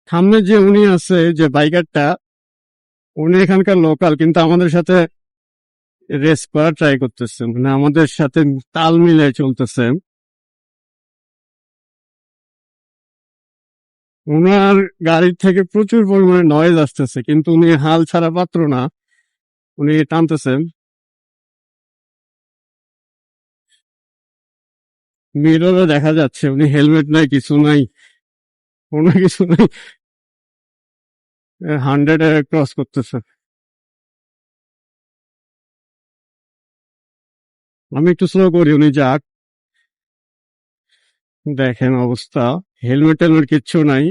সামনে যে উনি আছে, যে বাইকারটা, উনি এখানকার লোকাল, কিন্তু আমাদের সাথে রেস করার ট্রাই করতেছে, মানে আমাদের সাথে তাল মিলিয়ে চলতেছে। উনার গাড়ির থেকে প্রচুর পরিমাণে নয়েজ আসতেছে, কিন্তু উনি হাল ছাড়া পাত্র না, উনি টানতেছেন। মিররও দেখা যাচ্ছে উনি হেলমেট নাই, কিছু নাই, কোনো কিছু নাই। 100 ক্রস করতেছে। আমি একটু স্লো করি, উনি যাক। দেখেন অবস্থা, হেলমেট টেলমেট কিচ্ছু নাই।